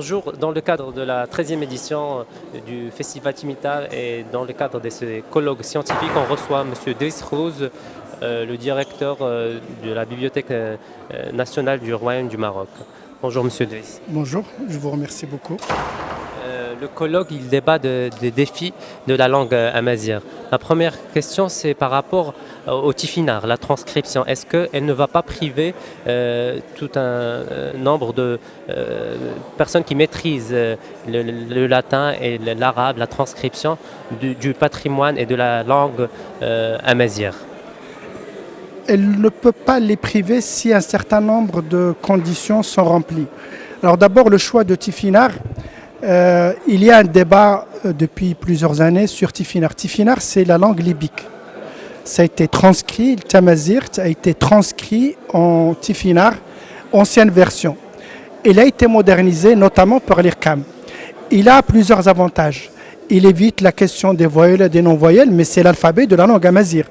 Bonjour, dans le cadre de la 13e édition du Festival Timitar et dans le cadre de ces colloques scientifiques, on reçoit M. Driss Rose, le directeur de la Bibliothèque nationale du Royaume du Maroc. Bonjour M. Driss. Bonjour, je vous remercie beaucoup. Le colloque, il débat des défis de la langue amazigh. La première question, c'est par rapport au tifinagh, la transcription. Est-ce qu'elle ne va pas priver tout un nombre de personnes qui maîtrisent le latin et l'arabe, la transcription du patrimoine et de la langue amazigh? Elle ne peut pas les priver si un certain nombre de conditions sont remplies. Alors d'abord, le choix de tifinagh. Il y a un débat depuis plusieurs années sur tifinagh. Tifinagh, c'est la langue libyque. Ça a été transcrit, le tamazigh a été transcrit en tifinagh, ancienne version. Il a été modernisé notamment par l'IRCAM. Il a plusieurs avantages. Il évite la question des voyelles et des non-voyelles, mais c'est l'alphabet de la langue amazigh.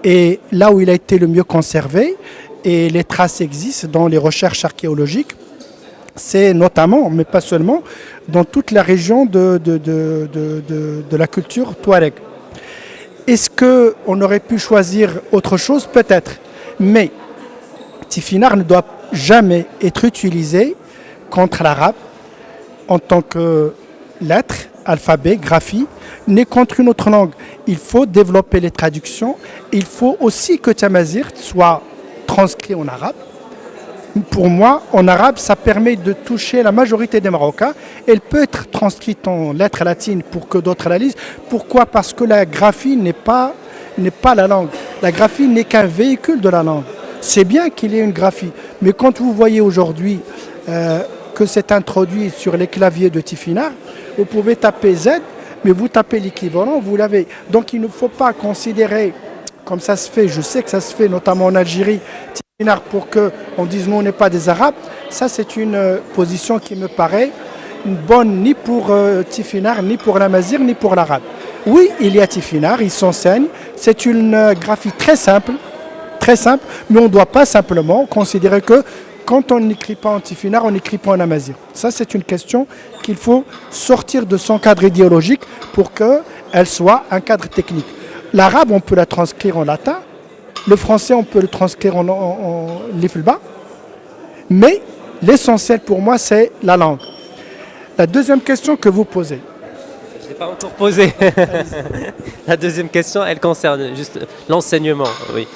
Et là où il a été le mieux conservé, et les traces existent dans les recherches archéologiques, c'est notamment, mais pas seulement, dans toute la région de la culture touareg. Est-ce qu'on aurait pu choisir autre chose? Peut-être. Mais tifinagh ne doit jamais être utilisé contre l'arabe en tant que lettre, alphabet, graphie, ni contre une autre langue. Il faut développer les traductions. Il faut aussi que tamazigh soit transcrit en arabe. Pour moi, en arabe, ça permet de toucher la majorité des Marocains. Elle peut être transcrite en lettres latines pour que d'autres la lisent. Pourquoi? Parce que la graphie n'est pas la langue. La graphie n'est qu'un véhicule de la langue. C'est bien qu'il y ait une graphie. Mais quand vous voyez aujourd'hui que c'est introduit sur les claviers de tifinagh, vous pouvez taper Z, mais vous tapez l'équivalent, vous l'avez. Donc il ne faut pas considérer, comme ça se fait, je sais que ça se fait notamment en Algérie, pour qu'on dise nous on n'est pas des Arabes. Ça c'est une position qui me paraît bonne ni pour tifinagh, ni pour l'amazigh, ni pour l'arabe. Oui, il y a tifinagh, il s'enseigne. C'est une graphie très simple, mais on ne doit pas simplement considérer que quand on n'écrit pas en tifinagh, on n'écrit pas en amazigh. Ça c'est une question qu'il faut sortir de son cadre idéologique pour qu'elle soit un cadre technique. L'arabe, on peut la transcrire en latin. Le français, on peut le transcrire en liflba, mais l'essentiel pour moi, c'est la langue. La deuxième question que vous posez. Je ne l'ai pas encore posée. La deuxième question, elle concerne juste l'enseignement. Oui.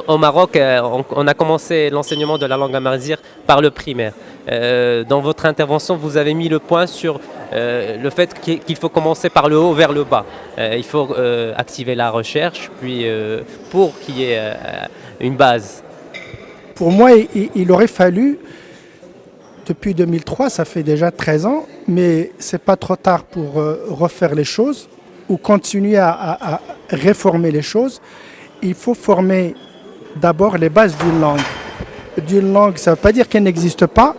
Au Maroc, on a commencé l'enseignement de la langue amazigh par le primaire. Dans votre intervention, vous avez mis le point sur le fait qu'il faut commencer par le haut vers le bas. Il faut activer la recherche, puis pour qu'il y ait une base. Pour moi, il aurait fallu, depuis 2003, ça fait déjà 13 ans, mais ce n'est pas trop tard pour refaire les choses ou continuer à réformer les choses. Il faut former d'abord les bases d'une langue. D'une langue, ça ne veut pas dire qu'elle n'existe pas.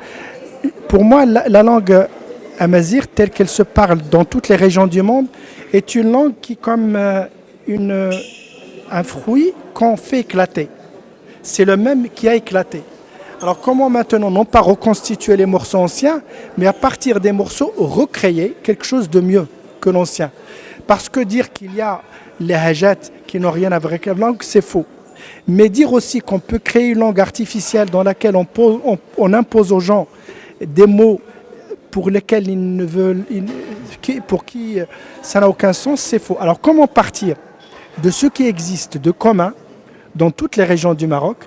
Pour moi, la langue amazigh, telle qu'elle se parle dans toutes les régions du monde, est une langue qui, comme un fruit qu'on fait éclater. C'est le même qui a éclaté. Alors comment maintenant, non pas reconstituer les morceaux anciens, mais à partir des morceaux, recréer quelque chose de mieux que l'ancien. Parce que dire qu'il y a les hajat qui n'ont rien à voir avec la langue, c'est faux. Mais dire aussi qu'on peut créer une langue artificielle dans laquelle on impose aux gens des mots pour lesquels ils ne veulent, pour qui ça n'a aucun sens, c'est faux. Alors comment partir de ce qui existe de commun dans toutes les régions du Maroc?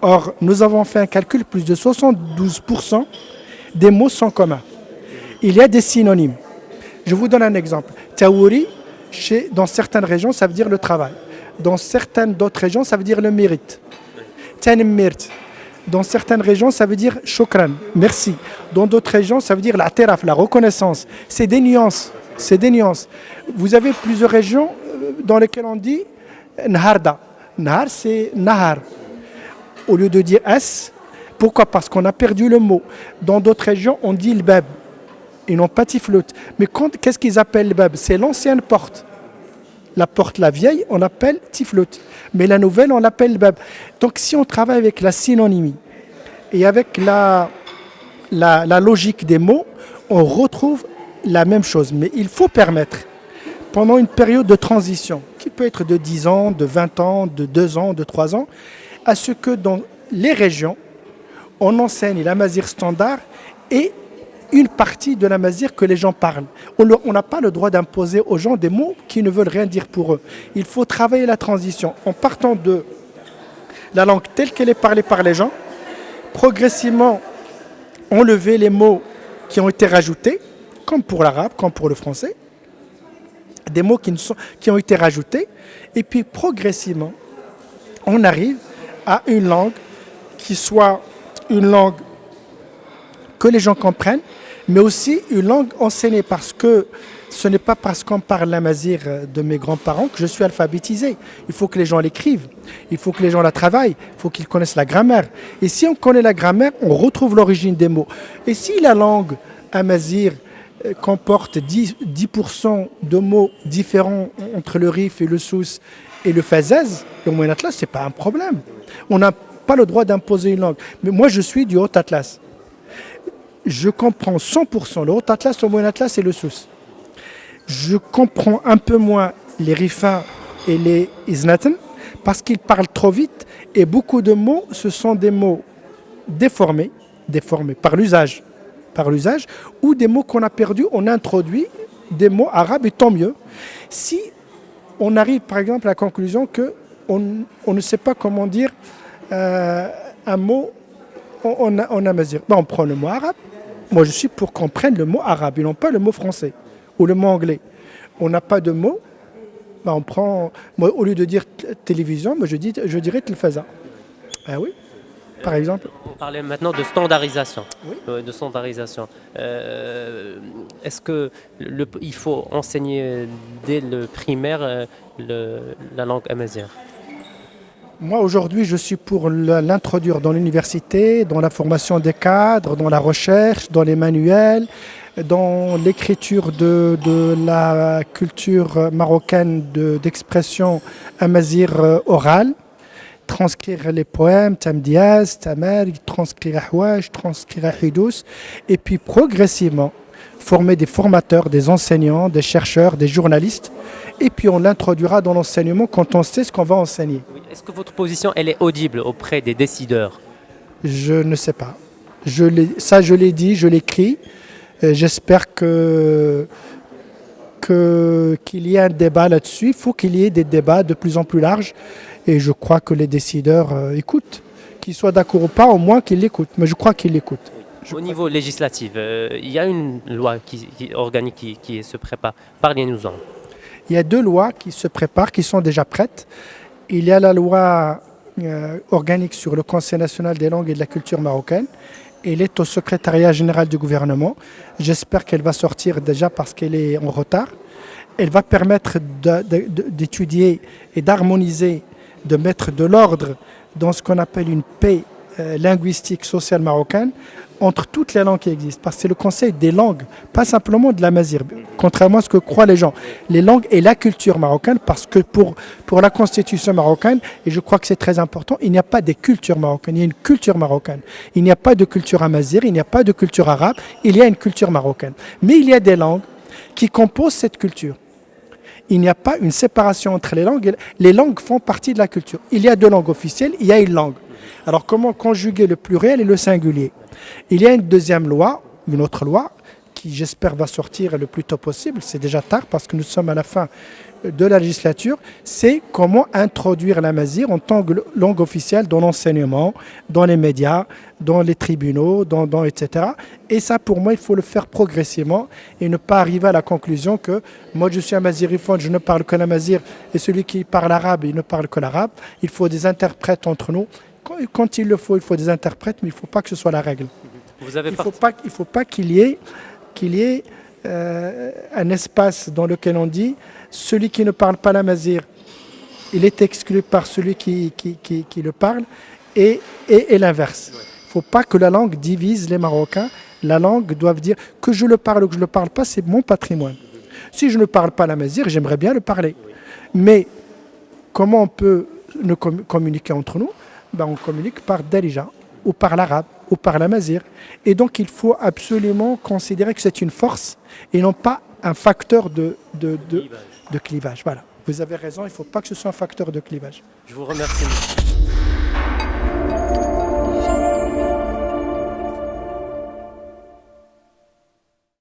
Or, nous avons fait un calcul, plus de 72% des mots sont communs. Il y a des synonymes. Je vous donne un exemple. Taouri, dans certaines régions, ça veut dire le travail. Dans certaines d'autres régions, ça veut dire le mérite. Tanmirt, dans certaines régions, ça veut dire shukran, merci. Dans d'autres régions, ça veut dire la teraf, la reconnaissance. C'est des nuances. C'est des nuances. Vous avez plusieurs régions dans lesquelles on dit nharda. Nahar, c'est nahar. Au lieu de dire S, pourquoi? Parce qu'on a perdu le mot. Dans d'autres régions, on dit le bab. Ils n'ont pas tiflout. Mais qu'est-ce qu'ils appellent le bab? C'est l'ancienne porte. La porte, la vieille, on appelle tiflout. Mais la nouvelle, on l'appelle le bab. Donc si on travaille avec la synonymie et avec la logique des mots, on retrouve la même chose. Mais il faut permettre, pendant une période de transition, qui peut être de 10 ans, de 20 ans, de 2 ans, de 3 ans, à ce que dans les régions, on enseigne la mazir standard et une partie de la mazir que les gens parlent. On n'a pas le droit d'imposer aux gens des mots qui ne veulent rien dire pour eux. Il faut travailler la transition en partant de la langue telle qu'elle est parlée par les gens, progressivement enlever les mots qui ont été rajoutés, comme pour l'arabe, comme pour le français, des mots qui ont été rajoutés, et puis progressivement, on arrive à une langue qui soit une langue que les gens comprennent, mais aussi une langue enseignée, parce que ce n'est pas parce qu'on parle la mazir de mes grands-parents que je suis alphabétisé. Il faut que les gens l'écrivent, il faut que les gens la travaillent, il faut qu'ils connaissent la grammaire. Et si on connaît la grammaire, on retrouve l'origine des mots. Et si la langue amazir comporte 10% de mots différents entre le rif et le sous et le fazaz, le Moyen Atlas, ce n'est pas un problème. On n'a pas le droit d'imposer une langue. Mais moi, je suis du Haut Atlas. Je comprends 100% le Haut Atlas, le Moyen Atlas et le sous. Je comprends un peu moins les rifa et les iznaten parce qu'ils parlent trop vite et beaucoup de mots, ce sont des mots déformés par l'usage, ou des mots qu'on a perdus, on introduit des mots arabes et tant mieux. Si on arrive par exemple à la conclusion qu'on ne sait pas comment dire un mot en amazir, on prend le mot arabe. Moi je suis pour qu'on prenne le mot arabe et non pas le mot français ou le mot anglais. On n'a pas de mots, on prend, moi, au lieu de dire télévision, moi, je dirais téléphasa. Ah oui, par exemple. On parlait maintenant de standardisation. Oui. De standardisation. Est-ce que il faut enseigner dès le primaire la langue amazigh? Moi, aujourd'hui, je suis pour l'introduire dans l'université, dans la formation des cadres, dans la recherche, dans les manuels, dans l'écriture de la culture marocaine d'expression amazigh orale, transcrire les poèmes, Tamdiaz, Tamer, transcrire Ahwaj, transcrire Hidous, et puis progressivement former des formateurs, des enseignants, des chercheurs, des journalistes, et puis on l'introduira dans l'enseignement quand on sait ce qu'on va enseigner. Est-ce que votre position elle est audible auprès des décideurs? Je ne sais pas. Je l'ai dit, je l'écris. J'espère qu'il y ait un débat là-dessus. Il faut qu'il y ait des débats de plus en plus larges. Et je crois que les décideurs écoutent. Qu'ils soient d'accord ou pas, au moins qu'ils l'écoutent. Mais je crois qu'ils l'écoutent. Au niveau législatif, il y a une loi organique qui se prépare. Parlez-nous-en. Il y a 2 lois qui se préparent, qui sont déjà prêtes. Il y a la loi organique sur le Conseil national des langues et de la culture marocaine. Elle est au secrétariat général du gouvernement. J'espère qu'elle va sortir déjà parce qu'elle est en retard. Elle va permettre d'étudier et d'harmoniser, de mettre de l'ordre dans ce qu'on appelle une paix linguistique sociale marocaine entre toutes les langues qui existent. Parce que c'est le conseil des langues, pas simplement de la mazir, contrairement à ce que croient les gens. Les langues et la culture marocaine, parce que pour la constitution marocaine, et je crois que c'est très important, il n'y a pas de culture marocaine, il y a une culture marocaine. Il n'y a pas de culture amazigh, il n'y a pas de culture arabe, il y a une culture marocaine. Mais il y a des langues qui composent cette culture. Il n'y a pas une séparation entre les langues. Les langues font partie de la culture. Il y a 2 langues officielles, il y a une langue. Alors comment conjuguer le pluriel et le singulier? Il y a une deuxième loi, une autre loi, qui j'espère va sortir le plus tôt possible. C'est déjà tard parce que nous sommes à la fin de la législature. C'est comment introduire l'amazigh en tant que langue officielle dans l'enseignement, dans les médias, dans les tribunaux, etc. Et ça, pour moi, il faut le faire progressivement et ne pas arriver à la conclusion que moi, je suis amazighiphone, je ne parle que l'amazigh et celui qui parle arabe, il ne parle que l'arabe. Il faut des interprètes entre nous. Quand il le faut, il faut des interprètes, mais il ne faut pas que ce soit la règle. Il ne faut pas qu'il y ait un espace dans lequel on dit celui qui ne parle pas l'amazigh, il est exclu par celui qui le parle, et l'inverse. Il ne faut pas que la langue divise les Marocains. La langue doit dire que je le parle ou que je ne le parle pas, c'est mon patrimoine. Si je ne parle pas l'amazigh, j'aimerais bien le parler. Mais comment on peut nous communiquer entre nous? On communique par Darija ou par l'arabe. ou par l'amazigh. Et donc il faut absolument considérer que c'est une force et non pas un facteur de clivage. Voilà. Vous avez raison, il ne faut pas que ce soit un facteur de clivage. Je vous remercie.